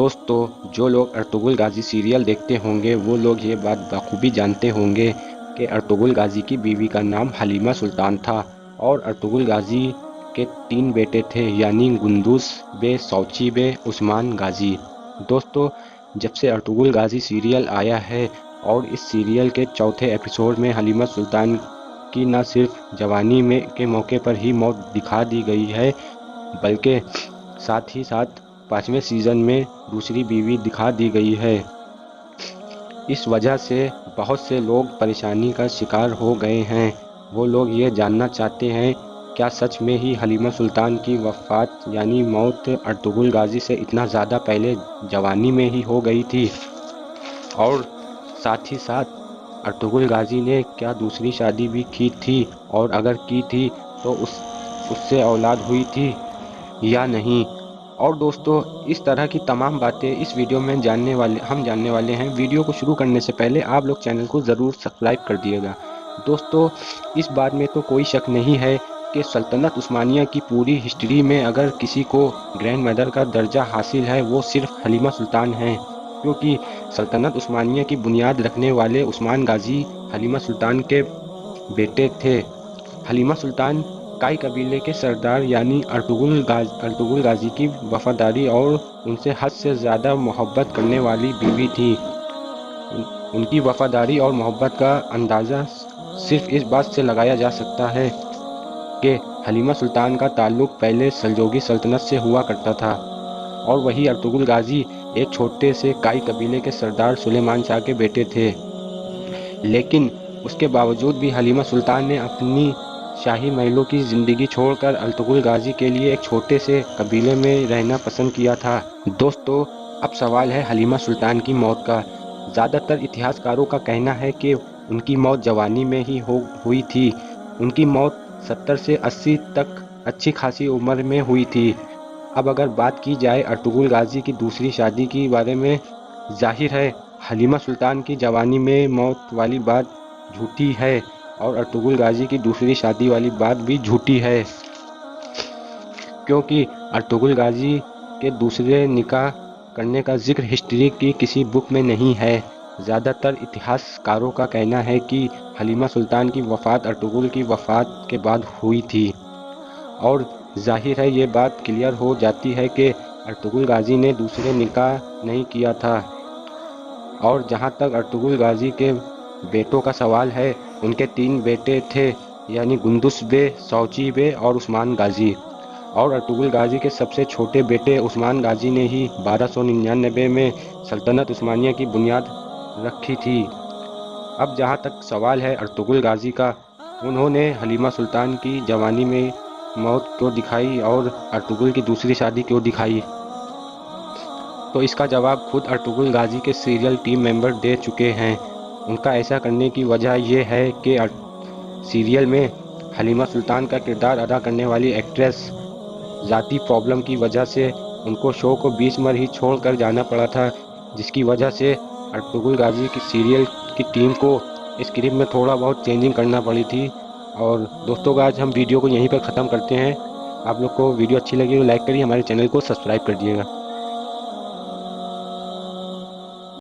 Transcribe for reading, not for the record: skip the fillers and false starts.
दोस्तों, जो लोग अर्तुगरुल गाजी सीरियल देखते होंगे वो लोग ये बात बखूबी जानते होंगे कि अर्तुगरुल गाजी की बीवी का नाम हलीमा सुल्तान था और अर्तुगरुल गाजी के 3 बेटे थे, यानी गुंदुस बे, सौची बे, उस्मान गाजी। दोस्तों, जब से अर्तुगरुल गाजी सीरियल आया है और इस सीरियल के चौथे एपिसोड में हलीमा सुल्तान की न सिर्फ जवानी में के मौके पर ही मौत दिखा दी गई है, बल्कि साथ ही साथ 5वें सीज़न में दूसरी बीवी दिखा दी गई है। इस वजह से बहुत से लोग परेशानी का शिकार हो गए हैं। वो लोग ये जानना चाहते हैं, क्या सच में ही हलीमा सुल्तान की वफ़ात यानी मौत अर्तुगरुल गाजी से इतना ज़्यादा पहले जवानी में ही हो गई थी, और साथ ही साथ अर्तुगरुल गाजी ने क्या दूसरी शादी भी की थी, और अगर की थी तो उससे औलाद हुई थी या नहीं। और दोस्तों, इस तरह की तमाम बातें इस वीडियो में जानने वाले हैं। वीडियो को शुरू करने से पहले आप लोग चैनल को ज़रूर सब्सक्राइब कर दिएगा। दोस्तों, इस बात में तो कोई शक नहीं है कि सल्तनत उस्मानिया की पूरी हिस्ट्री में अगर किसी को ग्रैंड मदर का दर्जा हासिल है वो सिर्फ हलीमा सुल्तान हैं, क्योंकि सल्तनत उस्मानिया की बुनियाद रखने वाले उस्मान गाजी हलीमा सुल्तान के बेटे थे। हलीमा सुल्तान काई कबीले के सरदार यानी अर्तुगरुल गाजी की वफादारी और उनसे हद से ज़्यादा मोहब्बत करने वाली बीवी थी। उनकी वफादारी और मोहब्बत का अंदाज़ा सिर्फ इस बात से लगाया जा सकता है कि हलीमा सुल्तान का ताल्लुक़ पहले सल्जोगी सल्तनत से हुआ करता था, और वही अर्तुगरुल गाजी एक छोटे से काई कबीले के सरदार सुलेमान शाह के बेटे थे। लेकिन उसके बावजूद भी हलीमा सुल्तान ने अपनी शाही महलों की ज़िंदगी छोड़कर अर्तुगरुल गाजी के लिए एक छोटे से कबीले में रहना पसंद किया था। दोस्तों, अब सवाल है हलीमा सुल्तान की मौत का। ज़्यादातर इतिहासकारों का कहना है कि उनकी मौत जवानी में ही हुई थी। उनकी मौत 70 से 80 तक अच्छी खासी उम्र में हुई थी। अब अगर बात की जाए अर्तुगरुल गाजी की दूसरी शादी के बारे में, जाहिर है हलीमा सुल्तान की जवानी में मौत वाली बात झूठी है और अर्तुगरुल गाजी की दूसरी शादी वाली बात भी झूठी है, क्योंकि अर्तुगरुल गाजी के दूसरे निकाह करने का जिक्र हिस्ट्री की किसी बुक में नहीं है। ज़्यादातर इतिहासकारों का कहना है कि हलीमा सुल्तान की वफ़ात अर्तुगरुल की वफ़ात के बाद हुई थी, और जाहिर है ये बात क्लियर हो जाती है कि अर्तुगरुल गाजी ने दूसरे निकाह नहीं किया था। और जहाँ तक अर्तुगरुल गाजी के बेटों का सवाल है, उनके 3 बेटे थे, यानी गुंदुस बे, सौची बे और उस्मान गाजी। और अर्तुगरुल गाजी के सबसे छोटे बेटे उस्मान गाजी ने ही 1299 में सल्तनत उस्मानिया की बुनियाद रखी थी। अब जहाँ तक सवाल है अर्तुगरुल गाजी का, उन्होंने हलीमा सुल्तान की जवानी में मौत क्यों दिखाई और अर्तुगरुल की दूसरी शादी क्यों दिखाई, तो इसका जवाब खुद अर्तुगरुल गाजी के सीरियल टीम मेंबर दे चुके हैं। उनका ऐसा करने की वजह यह है कि सीरियल में हलीमा सुल्तान का किरदार अदा करने वाली एक्ट्रेस ज़ाती प्रॉब्लम की वजह से उनको शो को बीच में ही छोड़कर जाना पड़ा था, जिसकी वजह से अर्तुगरुल गाजी की सीरियल की टीम को स्क्रिप्ट में थोड़ा बहुत चेंजिंग करना पड़ी थी। और दोस्तों, आज हम वीडियो को यहीं पर ख़त्म करते हैं। आप लोग को वीडियो अच्छी लगी तो लाइक करिए, हमारे चैनल को सब्सक्राइब कर दिएगा।